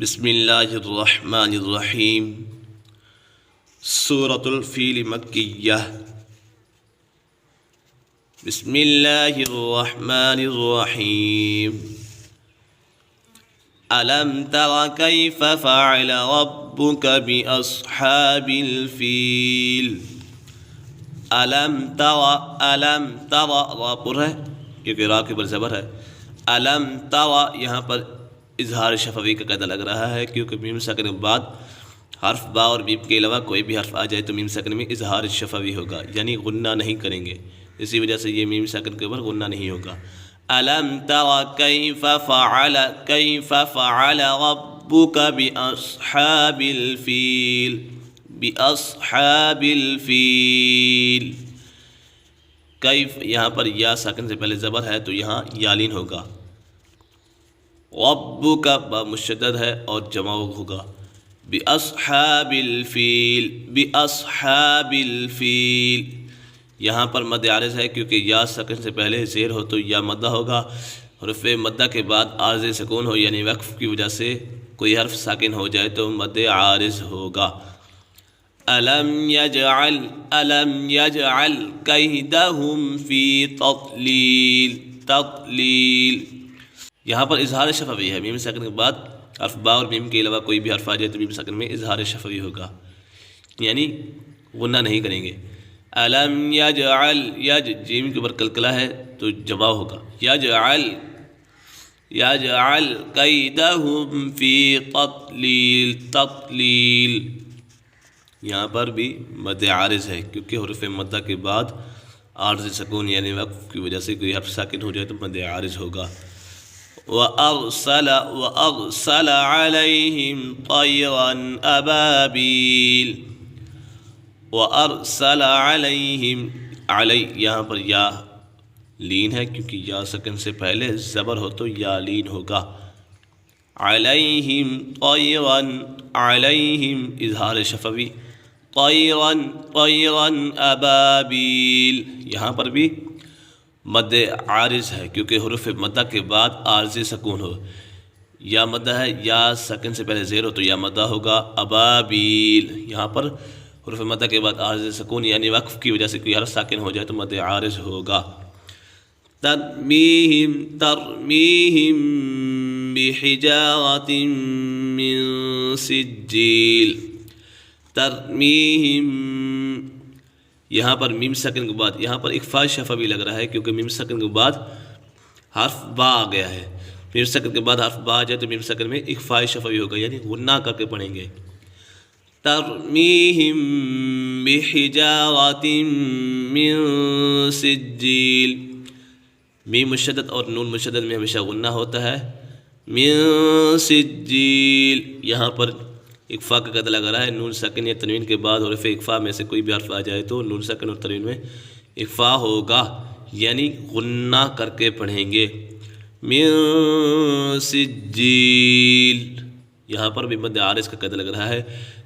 بسم اللہ الرحمن الرحیم سورۃ الفیل مکیہ۔ بسم اللہ الرحمن الرحیم۔ ألم تر كيف فعل ربك بأصحاب الفيل؟ ألم تر را پر ہے کیونکہ را کے پر زبر ہے۔ ألم تر یہاں پر اظہار شفوی کا قاعدہ لگ رہا ہے کیونکہ میم ساکن کے بعد حرف با اور میم کے علاوہ کوئی بھی حرف آ جائے تو میم ساکن میں اظہار شفوی ہوگا، یعنی غنہ نہیں کریں گے، اسی وجہ سے یہ میم ساکن کے اوپر غنہ نہیں ہوگا۔ ألم تر كيف فعل ربك بأصحاب الفيل؟ بأصحاب الفیل۔ کیف یہاں پر یا ساکن سے پہلے زبر ہے تو یہاں یالین ہوگا۔ ربک با مشدد ہے اور جمع ہوگا۔ بأصحاب الفیل، بأصحاب الفیل۔ یہاں پر مد عارض ہے کیونکہ یا ساکن سے پہلے زیر ہو تو یا مدہ ہوگا، حرف مدہ کے بعد عارض سکون ہو یعنی وقف کی وجہ سے کوئی حرف ساکن ہو جائے تو مد عارض ہوگا۔ ألم يجعل كيدهم في تضليل؟ تضلیل۔ یہاں پر اظہار شفوی ہے، میم ساکن کے بعد حرف با اور میم کے علاوہ کوئی بھی حرف آ جائے تو میم ساکن میں اظہار شفوی ہوگا، یعنی غنہ نہیں کریں گے۔ ألم يجعل جیم کے اوپر کلکلہ ہے تو جمع ہوگا۔ يجعل كيدهم في تضلیل، تضلیل۔ یہاں پر بھی مد عارض ہے کیونکہ حرف مدہ کے بعد عارض سکون یعنی وقف کی وجہ سے کوئی حرف ساکن ہو جائے تو مد عارض ہوگا۔ وَأَرْسَلَ عَلَيْهِمْ طَيْرًا أَبَابِيلَ۔ وَأَرْسَلَ عَلَيْهِمْ، علی یہاں پر یا لین ہے کیونکہ یا سکن سے پہلے زبر ہو تو یا لین ہوگا۔ علیہم طیرًا، علیہم اظہار شفوی، طیرًا ابابیل۔ یہاں پر بھی مد عارض ہے کیونکہ حروف مدہ کے بعد عارض سکون ہو، یا مدہ ہے یا سکن سے پہلے زیر ہو تو یا مدہ ہوگا۔ ابابیل یہاں پر حروف مدہ کے بعد عارض سکون یعنی وقف کی وجہ سے کوئی حرف ساکن ہو جائے تو مد عارض ہوگا۔ ترمیہم بحجارۃ من سجیل۔ ترمیہم یہاں پر میم ساکن کے بعد یہاں پر اخفاء شفوی لگ رہا ہے کیونکہ میم ساکن کے بعد حرف با آ گیا ہے، میم ساکن کے بعد حرف با آ جائے تو میم ساکن میں اخفاء شفوی ہوگا یعنی غنہ کر کے پڑھیں گے۔ ترمیہم بحجارۃ من سجیل۔ میم مشدد اور نون مشدد میں ہمیشہ غنہ ہوتا ہے۔ من سجیل یہاں پر اخفاء کا قاعدہ لگا رہا ہے، نون ساکن یا تنوین کے بعد حروف اخفاء میں سے کوئی بھی حرف آ جائے تو نون ساکن اور تنوین میں اخفاء ہوگا یعنی غنہ کر کے پڑھیں گے۔ من سجیل یہاں پر بھی مد عارض کا قاعدہ لگ رہا ہے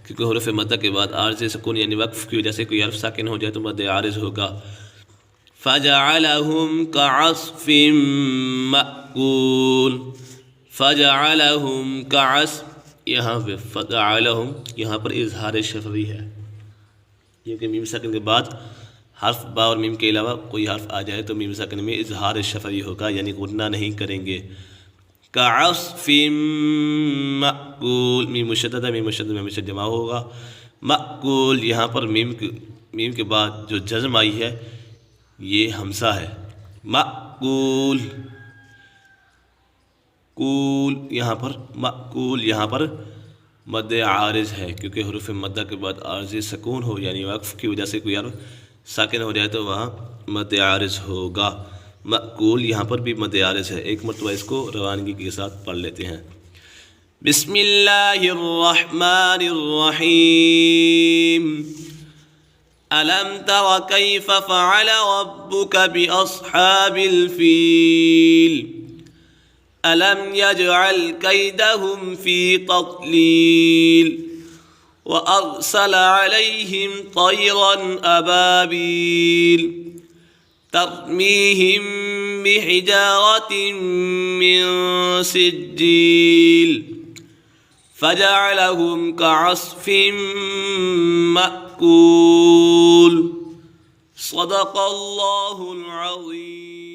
کیونکہ حروف مدہ کے بعد عارض سکون یعنی وقف کی وجہ سے کوئی حرف ساکن ہو جائے تو مد عارض ہوگا۔ فجعلهم كعصف مأکول۔ فجعلهم كعصف یہاں پہ فجعلهم یہاں پر اظہار شفوی ہے کیونکہ میم ساکن کے بعد حرف با اور میم کے علاوہ کوئی حرف آ جائے تو میم ساکن میں اظہار شفوی ہوگا یعنی غنہ نہیں کریں گے۔ كعصف مأکول، میم مشدد ہے، میم مشدد میں ہمیشہ جمع ہوگا۔ مأکول یہاں پر میم کے بعد جو جزم آئی ہے یہ حمزہ ہے۔ مأکول، کول یہاں پر مأکول یہاں پر مد عارض ہے کیونکہ حروف مدہ کے بعد عارض سکون ہو یعنی وقف کی وجہ سے کوئی حرف ساکن ہو جائے تو وہاں مد عارض ہوگا۔ مأکول یہاں پر بھی مد عارض ہے، ایک مرتبہ اس کو روانگی کے ساتھ پڑھ لیتے ہیں۔ بسم اللہ الرحمن الرحیم۔ ألم تر كيف فعل ربك بأصحاب الفيل؟ ألم يجعل كيدهم في تضليل وأرسل عليهم طيرا أبابيل ترميهم بحجارة من سجيل فجعلهم كعصف مأكول صدق الله العظيم.